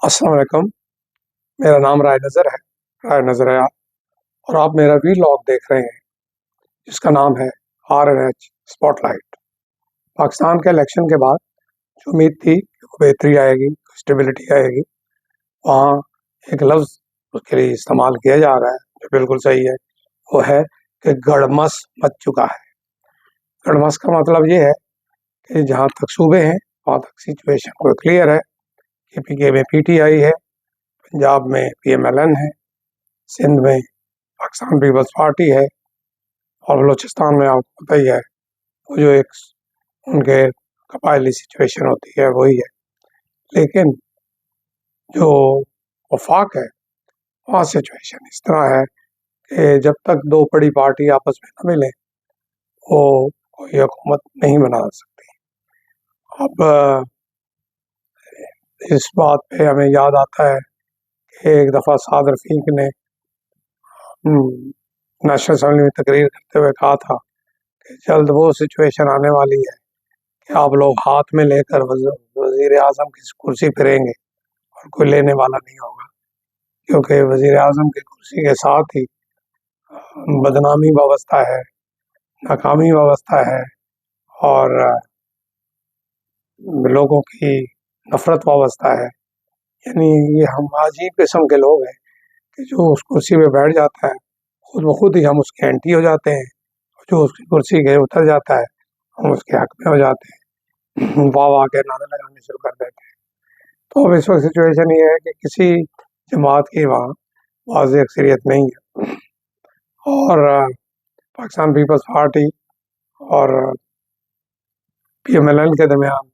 अस्सलाम वालेकुम। मेरा नाम राय नज़र है, राय नज़र है। और आप मेरा वीलॉग देख रहे हैं जिसका नाम है RNH स्पॉटलाइट। पाकिस्तान के इलेक्शन के बाद जो उम्मीद थी कि वो बेहतरी आएगी, स्टेबिलिटी आएगी, वहाँ एक लफ्ज़ उसके लिए इस्तेमाल किया जा रहा है जो बिल्कुल सही है। वो है कि गड़मस मच चुका है। गड़मस का मतलब ये है कि जहाँ तक सूबे हैं वहाँ तक सिचुएशन को क्लियर है कि PK में PTI है, पंजाब में PMLN है, सिंध में पाकिस्तान पीपल्स पार्टी है, और बलूचिस्तान में आपको पता ही है वो जो एक उनके कबायली सिचुएशन होती है वही है। लेकिन जो वफाक है वहाँ सिचुएशन इस तरह है कि जब तक दो बड़ी पार्टी आपस में न मिले वो कोई हुकूमत नहीं बना सकती। अब इस बात पे हमें याद आता है कि एक दफ़ा साद रफ़ीक ने नेशनल असम्बली में तकरीर करते हुए कहा था कि जल्द वो सिचुएशन आने वाली है कि आप लोग हाथ में लेकर वजीर आजम की कुर्सी फिरेंगे और कोई लेने वाला नहीं होगा, क्योंकि वजीर आजम की कुर्सी के साथ ही बदनामी वाबस्ता है, नाकामी वाबस्ता है, और लोगों की नफरत वाबस्ता है। यानी ये हम अजीब किस्म के लोग हैं कि जो उस कुर्सी पे बैठ जाता है खुद ब खुद ही हम उसके एंटी हो जाते हैं, जो उसकी कुर्सी के उतर जाता है हम उसके हक में हो जाते हैं, वाह वाह के नारे लगाने शुरू कर देते हैं। तो अब इस वक्त सिचुएशन ये है कि किसी जमात की वहाँ वाज़ेह अक्सरियत नहीं है, और पाकिस्तान पीपल्स पार्टी और PMLN के दरमियान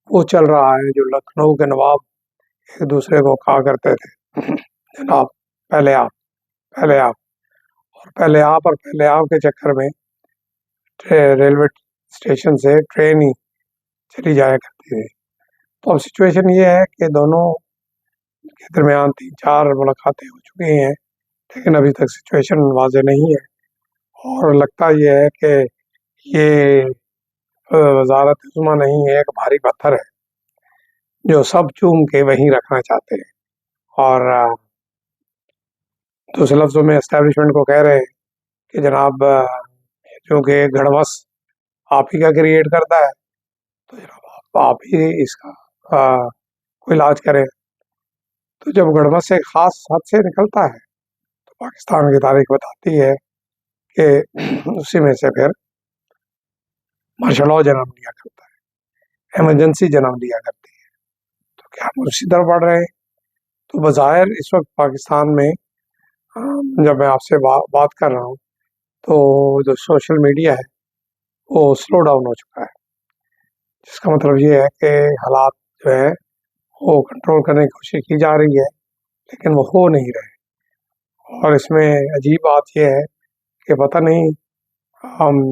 वो चल रहा है जो लखनऊ के नवाब एक दूसरे को कहा करते थे, जनाब पहले आप, पहले आप। और पहले आप के चक्कर में रेलवे स्टेशन से ट्रेन ही चली जाया करती थी। तो अब सिचुएशन ये है कि दोनों के दरमियान 3-4 मुलाकातें हो चुकी हैं, लेकिन अभी तक सिचुएशन वाज़ेह नहीं है। और लगता ये है कि ये वजारत उज़्मा नहीं है, एक भारी पत्थर है जो सब चूम के वहीं रखना चाहते हैं, और दूसरे लफ्ज़ों में एस्टेब्लिशमेंट को कह रहे हैं कि जनाब चूँकि गड़बस आप ही का क्रिएट करता है तो जनाब आप ही इसका कोई इलाज करें। तो जब गड़बस एक ख़ास हद से निकलता है तो पाकिस्तान की तारीख बताती है कि उसी में से फिर मार्शल लॉ जन्म लिया करता है, एमरजेंसी जन्म लिया करती है। तो क्या हम उसी तरफ बढ़ रहे हैं? तो बज़ाहिर इस वक्त पाकिस्तान में जब मैं आपसे बात कर रहा हूँ तो जो सोशल मीडिया है वो स्लो डाउन हो चुका है, जिसका मतलब ये है कि हालात जो है वो कंट्रोल करने की कोशिश की जा रही है लेकिन वो हो नहीं रहे। और इसमें अजीब बात यह है कि पता नहीं हम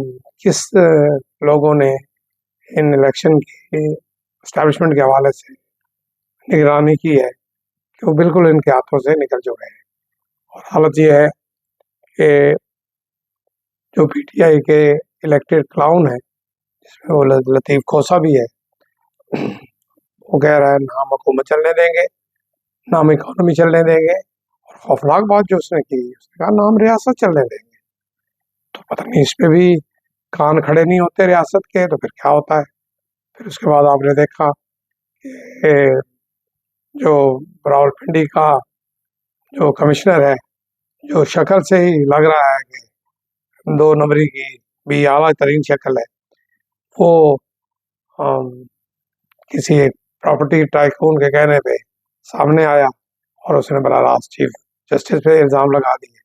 किस लोगों ने इन इलेक्शन की एस्टैब्लिशमेंट के हवाले से निगरानी की है कि वो बिल्कुल इनके हाथों से निकल चुके हैं। और हालत ये है कि जो PTI के इलेक्टेड क्लाउन है जिसमें वो लतीफ़ खोसा भी है, वो कह रहा है ना हम हुकूमत चलने देंगे ना हम इकॉनमी चलने देंगे, और खौफनाक बात जो उसने की उसने कहा ना हम रियासत चलने देंगे। तो पता नहीं इस पे भी कान खड़े नहीं होते रियासत के, तो फिर क्या होता है? फिर उसके बाद आपने देखा कि जो रावलपिंडी का जो कमिश्नर है, जो शक्ल से ही लग रहा है कि 2 नंबरी की भी आला तरीन शक्ल है, वो किसी एक प्रॉपर्टी टाइकून के कहने पे सामने आया और उसने बड़ा रास्त चीफ जस्टिस पे इल्ज़ाम लगा दिए,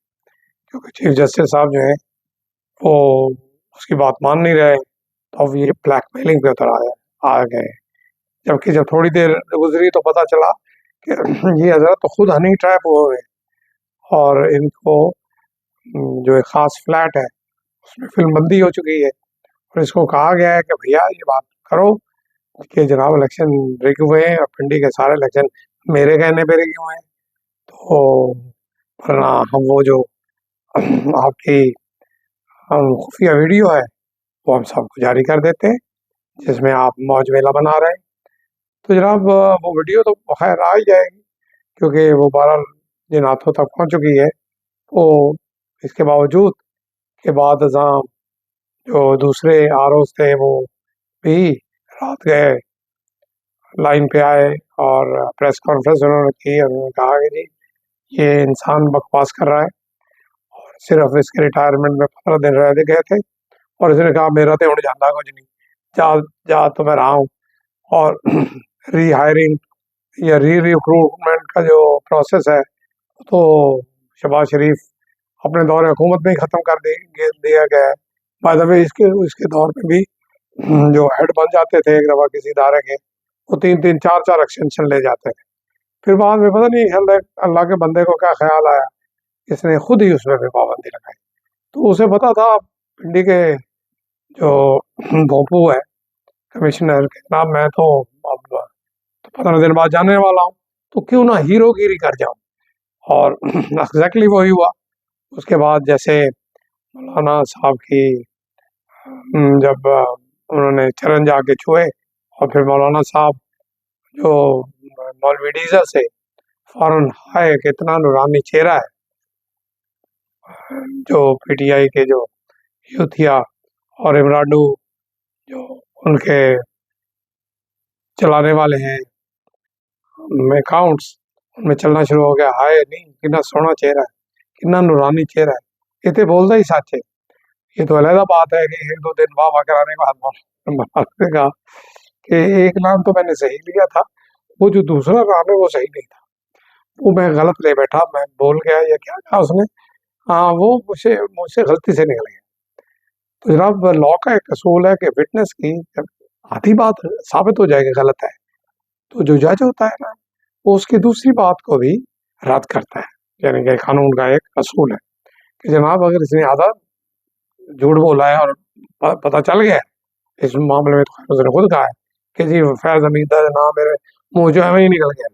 क्योंकि चीफ जस्टिस साहब जो है वो उसकी बात मान नहीं रहे। तो अब ये ब्लैकमेलिंग पे उतर आ गए। जबकि जब थोड़ी देर गुजरी तो पता चला कि ये हजरत तो खुद हनी ट्रैप हुए हैं, और इनको जो एक ख़ास फ्लैट है उसमें फिल्मबंदी हो चुकी है, और इसको कहा गया है कि भैया ये बात करो कि जनाब इलेक्शन रिग हुए हैं और पिंडी के सारे इलेक्शन मेरे कहने पे रिग हुए हैं, तो वरना हम वो जो आपकी खुफिया वीडियो है वो हम सबको जारी कर देते हैं जिसमें आप मौज मेला बना रहे हैं। तो जनाब वो वीडियो तो खैर आ ही जाएगी, क्योंकि वो बहरहाल जिन हाथों तक पहुंच चुकी है, वो इसके बावजूद के बाद जो दूसरे आरओज थे वो भी रात गए, लाइन पे आए और प्रेस कॉन्फ्रेंस उन्होंने की और उन्होंने कहा कि जी ये इंसान बकवास कर रहा है और सिर्फ इसके रिटायरमेंट में 15 दिन रह गए थे और इसने कहा मेरा तो उड़ जाता कुछ नहीं, जा जा तो मैं रहा हूँ। और री हायरिंग या री रिक्रूटमेंट का जो प्रोसेस है तो शहबाज शरीफ अपने दौर हुकूमत में ही ख़त्म कर दिया गया है। बाय द वे इसके इसके दौर में भी जो हेड बन जाते थे एक दफ़ा किसी इदारे के, वो 3-3 4-4 एक्सटेंशन ले जाते थे। फिर बाद में पता नहीं अल्लाह अल्लाह के बंदे को क्या ख्याल आया, इसने खुद ही उसमें भी पाबंदी लगाई। तो उसे पता था पिंडी के जो भोंपू है कमिश्नर के जनाब, मैं तो अब 15 दिन बाद जाने वाला हूँ, तो क्यों ना हीरोगिरी कर जाऊँ। और एग्जैक्टली वही हुआ। उसके बाद जैसे मौलाना साहब की जब उन्होंने चरण जाके छुए और फिर मौलाना साहब जो मौलवी डीजल से फौरन हाय कितना नूरानी चेहरा है, जो पीटीआई के जो यूथिया और इमराडू जो उनके चलाने वाले हैं अकाउंट्स, उनमें चलना शुरू हो गया। हाय नहीं कितना सोहना चेहरा है, कितना नूरानी चेहरा है, ये तो बोलता ही सच है। ये तो अलग बात है कि 1-2 दिन वाह वाह कराने के बाद कहा कि एक नाम तो मैंने सही लिया था, वो जो दूसरा नाम है वो सही नहीं था, वो मैं गलत ले बैठा, मैं बोल गया या क्या कहा उसने, हाँ वो मुझसे मुझसे गलती से निकल गया। तो जनाब लॉ का एक असूल है कि विटनेस की जब आधी बात साबित हो जाएगी गलत है, तो जो जज होता है ना वो उसकी दूसरी बात को भी रद्द करता है। यानी कि कानून का एक असूल है कि जनाब अगर इसने आधा झूठ बोला है और पता चल गया इस मामले में, तो उसने खुद कहा है कि जी फैज हमीद ना मेरे मुंह जो है वही निकल गया।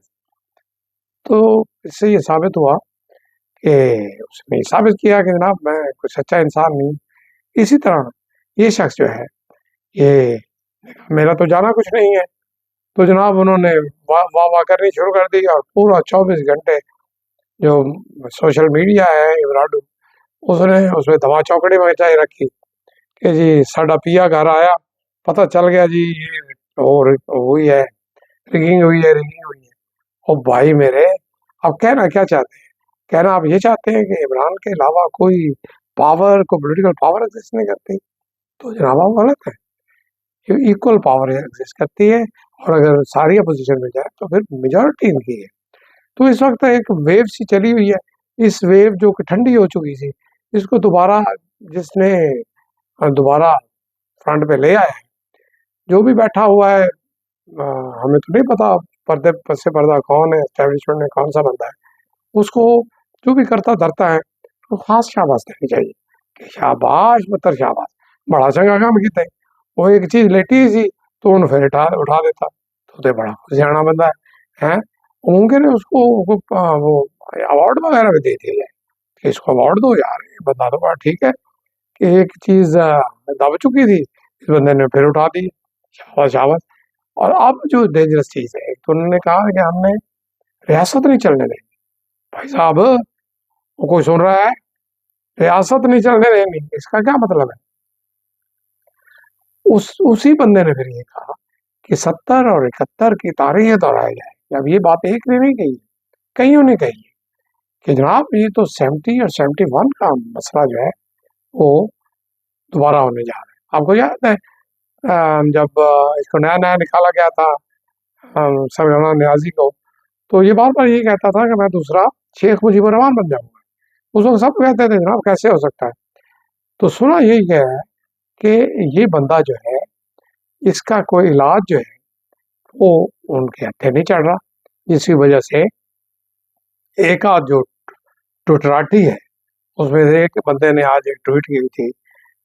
तो इससे ये साबित हुआ कि उसने ये साबित किया कि जनाब मैं कोई सच्चा इंसान नहीं। इसी तरह ये शख्स जो है ये मेरा तो जाना कुछ नहीं है, तो जनाब उन्होंने वाह वाह वाह करनी शुरू कर दी और पूरा 24 घंटे जो सोशल मीडिया है इमराडू, उसने उसमें धमा चौकड़ी मचाई रखी कि जी साडा पिया घर आया, पता चल गया जी ये हुई है रिगिंग हुई है रिगिंग हुई है। और भाई मेरे अब कहना क्या चाहते हैं? कहना आप ये चाहते हैं कि इमरान के अलावा कोई पावर को पॉलिटिकल पावर एग्जिस्ट नहीं करती? तो जनाब आप गलत है। ये इक्वल पावर एग्जिस्ट करती है और अगर सारी अपोजिशन में जाए तो फिर मेजॉरिटी इनकी है। तो इस वक्त एक वेव सी चली हुई है, इस वेव जो कि ठंडी हो चुकी थी, इसको दोबारा जिसने दोबारा फ्रंट पे ले आया है, जो भी बैठा हुआ है हमें तो नहीं पता पर्दे से पर्दा कौन है, एस्टेब्लिशमेंट में कौन सा बंदा है, उसको जो भी करता धरता है तो खास शाबाश देनी चाहिए कि शाबाश मतलब शाबाश, बड़ा चंगा काम किया। वो एक चीज लेटी सी तो उन्हें फिर उठा देता, तो बड़ा सियाना बंदा है मुमकिन है उसको वो अवार्ड वगैरह भी दे दिया जाए कि इसको अवार्ड दो यार, ये बंदा तो बड़ा ठीक है कि एक चीज दब चुकी थी इस बंदे ने फिर उठा दी, शाबाश शाबाश। और अब जो डेंजरस चीज है तो उन्होंने कहा कि हमने रियासत नहीं चलने देनी। भाई साहब वो कोई सुन रहा है? रियासत नहीं चलने देनी, इसका क्या मतलब है? उसी बंदे ने फिर ये कहा कि 70 और 71 की तारीखें दोहराई जाए। अब ये बात एक ने नहीं कही, कईयों ने कही कि जनाब ये तो 70 और 71 का मसला जो है वो दोबारा होने जा रहा है। आपको याद है जब इसको नया नया निकाला गया था सरगना न्याजी को, तो ये बार बार ये कहता था कि मैं दूसरा शेख मुजीबुर रहमान बन जाऊंगा। उस वक्त सब कहते थे जनाब कैसे हो सकता है? तो सुना यही है कि ये बंदा जो है इसका कोई इलाज जो है वो उनके हत्थे नहीं चढ़ रहा, जिसकी वजह से एक आध जो टुटराटी है उसमें से एक बंदे ने आज एक ट्वीट की थी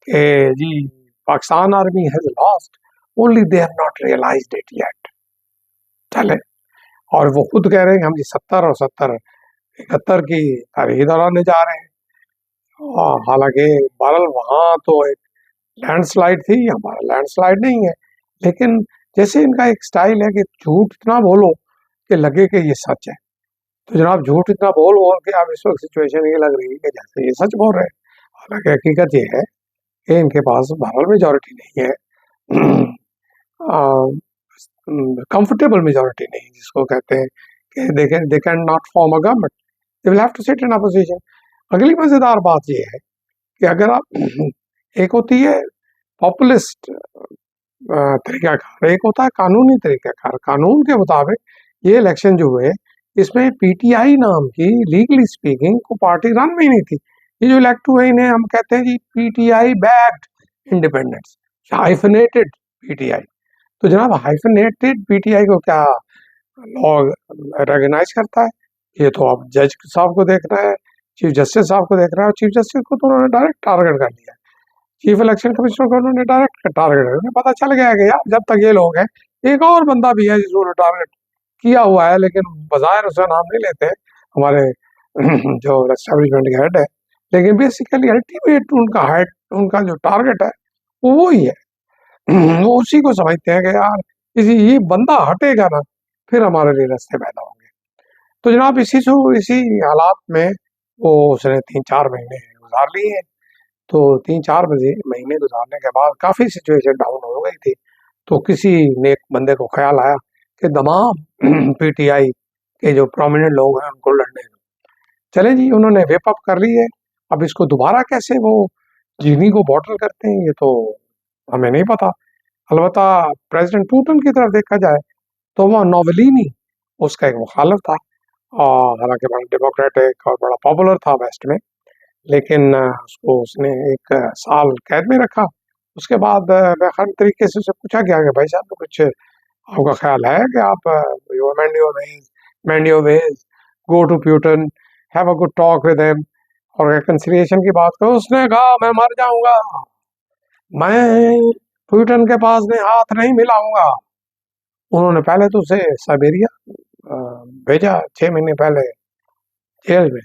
कि जी Pakistan army has lost only they have not realized it yet. चले और वो खुद कह रहे हैं कि हम जी 70 और 71 की तारीख दोहराने जा रहे हैं। हालांकि बहरहाल वहाँ तो एक लैंडस्लाइड थी, हमारा लैंडस्लाइड नहीं है, लेकिन जैसे इनका एक स्टाइल है कि झूठ इतना बोलो कि लगे कि ये सच है। तो जनाब झूठ इतना बोल बोल के अब इस वक्त सिचुएशन ये लग रही है कि जैसे ये सच बोल रहे हैं। हालांकि हकीकत ये है कि इनके पास बहरहाल मेजोरिटी नहीं है, कंफर्टेबल मेजोरिटी नहीं, जिसको कहते हैं कि they can not form a government, they will have to sit in opposition. अगली मजेदार बात यह है कि अगर आप एक होती है पॉपुलिस्ट तरीकाकार, एक होता है कानूनी तरीकाकार। कानून के मुताबिक ये इलेक्शन जो हुए, इसमें पीटीआई नाम की लीगली स्पीकिंग को पार्टी रन में ही नहीं थी। ये जो इलेक्ट हुए इन्हें हम कहते हैं जी PTI backed independence, hyphenated PTI. तो जनाब हाइफनेटेड पीटीआई को क्या लॉ रिकॉग्नाइज करता है? ये तो आप जज साहब को देखना है, चीफ जस्टिस साहब को देखना है, और चीफ जस्टिस को तो उन्होंने डायरेक्ट टारगेट कर लिया। चीफ इलेक्शन कमिश्नर को उन्होंने डायरेक्ट टारगेट कर, उन्हें पता चल गया कि यार जब तक ये लोग हैं, एक और बंदा भी है जिसको टारगेट किया हुआ है, लेकिन बाहर उसका नाम नहीं लेते हमारे जो एस्टेब्लिशमेंट के हेड है, लेकिन बेसिकली अल्टीमेट उनका हेड, उनका जो टारगेट है वो ही है। वो उसी को समझते हैं कि यार इसी ये बंदा हटेगा ना, फिर हमारे लिए रास्ते पैदा होंगे। तो जनाब इसी हालात में वो उसने 3-4 महीने गुजार लिए। तो 3-4 महीने गुजारने के बाद काफ़ी सिचुएशन डाउन हो गई थी। तो किसी ने एक बंदे को ख्याल आया कि तमाम पीटीआई के जो प्रोमिनेंट लोग हैं उनको लड़ने दो। चले जी, उन्होंने वेप अप कर ली है। अब इसको दोबारा कैसे वो चीनी को बॉटल करते हैं, ये तो हमें नहीं पता। अलबत्ता प्रेसिडेंट पुतिन की तरफ देखा जाए तो वह नोवेलिनी उसका एक मुखालिफ था, और हालांकि बड़ा डेमोक्रेटिक और बड़ा पॉपुलर था वेस्ट में, लेकिन उसको उसने 1 साल कैद में रखा। उसके बाद हर तरीके से उससे पूछा गया कि भाई साहब कुछ आपका ख्याल है कि आप you mend your ways, go to Putin, have a good talk with him और रिकंसिलिएशन की बात करो। उसने कहा मैं मर जाऊंगा, मैं प्यूटन के पास में हाथ नहीं मिलाऊंगा। उन्होंने पहले तो उसे साइबेरिया भेजा 6 महीने पहले जेल में,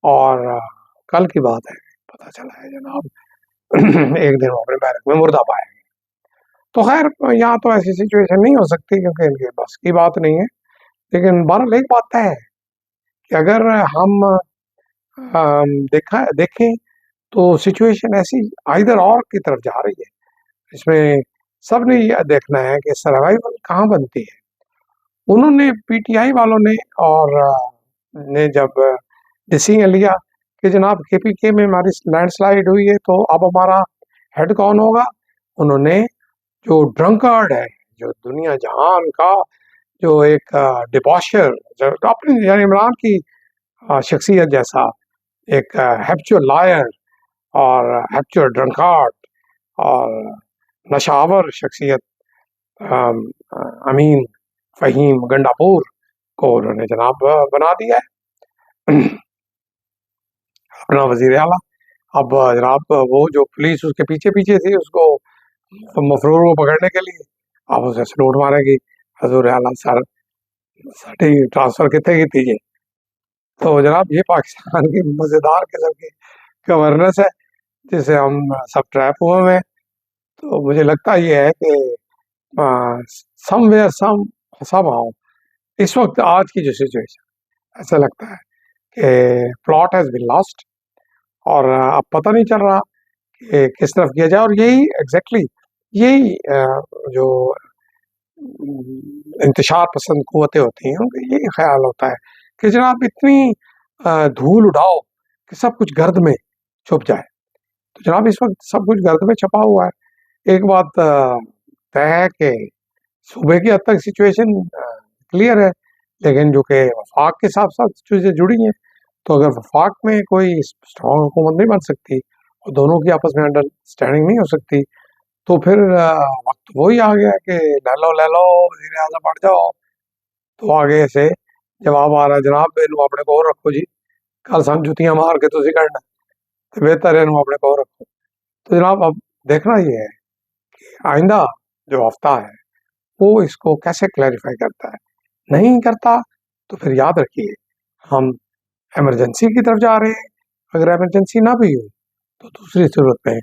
और कल की बात है पता चला है जनाब एक दिन वो अपने बैरक में मुर्दा पाया। तो खैर यहाँ तो ऐसी सिचुएशन नहीं हो सकती क्योंकि इनके बस की बात नहीं है। लेकिन बहरहाल एक बात तय है कि अगर हम देखें तो सिचुएशन ऐसी आइदर और की तरफ जा रही है। इसमें सबने यह देखना है कि सर्वाइवल कहाँ बनती है। उन्होंने पीटीआई वालों ने और ने जब डिसीजन लिया कि जनाब केपीके में हमारी लैंडस्लाइड हुई है तो अब हमारा हेड कौन होगा, उन्होंने जो ड्रंकार्ड है, जो दुनिया जहान का जो एक डिबॉशर, जो अपने यानी इमरान की शख्सियत जैसा एक हैप्चुअल लायर और हैप्चुअल ड्रंकार्ड और नशावर शख्सियत अमीन फ़हीम गंडापुर को उन्होंने जनाब बना दिया है अपना वजीर आला। अब जनाब वो जो पुलिस उसके पीछे पीछे थी उसको मफरूर को पकड़ने के लिए, अब उसे सलूट मारेगी हजूर आला सर साड़ी ट्रांसफर कितने की थी। तो जनाब ये पाकिस्तान की मज़ेदार किस्म की गवर्नेंस है जिसे हम सब ट्रैप हुए हैं। तो मुझे लगता ये है कि समवेयर समहाउ इस वक्त आज की जो सिचुएशन, ऐसा लगता है कि प्लॉट हैज़ बीन लॉस्ट, और अब पता नहीं चल रहा कि किस तरफ किया जाए। और यही एग्जैक्टली यही जो इंतशार पसंद कुव्वतें होती हैं उनका यही ख्याल होता है कि जनाब इतनी धूल उड़ाओ कि सब कुछ गर्द में छुप जाए। तो जनाब इस वक्त सब कुछ गर्द में छपा हुआ है। एक बात तय है कि सूबे की हद तक सिचुएशन क्लियर है, लेकिन जो कि वफाक के साथ साथ चीज़ें जुड़ी हैं, तो अगर वफाक में कोई स्ट्रॉन्ग हुकूमत नहीं बन सकती और दोनों की आपस में अंडरस्टैंडिंग नहीं हो सकती, तो फिर वक्त वही आ गया कि ले लो वज़ीर आज़म बढ़ जाओ। तो आगे से जवाब आ रहा है जनाब इनू अपने को और रखो जी, कल सन जुतियां मार के तुसी करना, तो बेहतर है इनू अपने को और रखो। तो जनाब अब देखना ये है कि आइंदा जो हफ्ता है वो इसको कैसे क्लैरिफाई करता है। नहीं करता तो फिर याद रखिए हम इमरजेंसी की तरफ जा रहे हैं। अगर इमरजेंसी ना भी हुई तो दूसरी सूरत में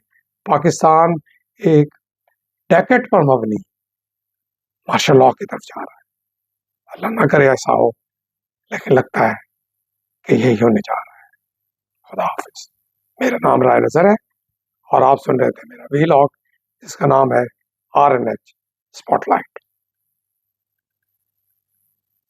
पाकिस्तान एक डैकेट पर मबनी मार्शल लॉ की तरफ जा रहा है। अल्लाह ना करे ऐसा हो, लेकिन लगता है कि यही होने जा रहा है। खुदा हाफिज। मेरा नाम राय नजर है और आप सुन रहे थे मेरा वीलॉग जिसका नाम है RNH स्पॉटलाइट।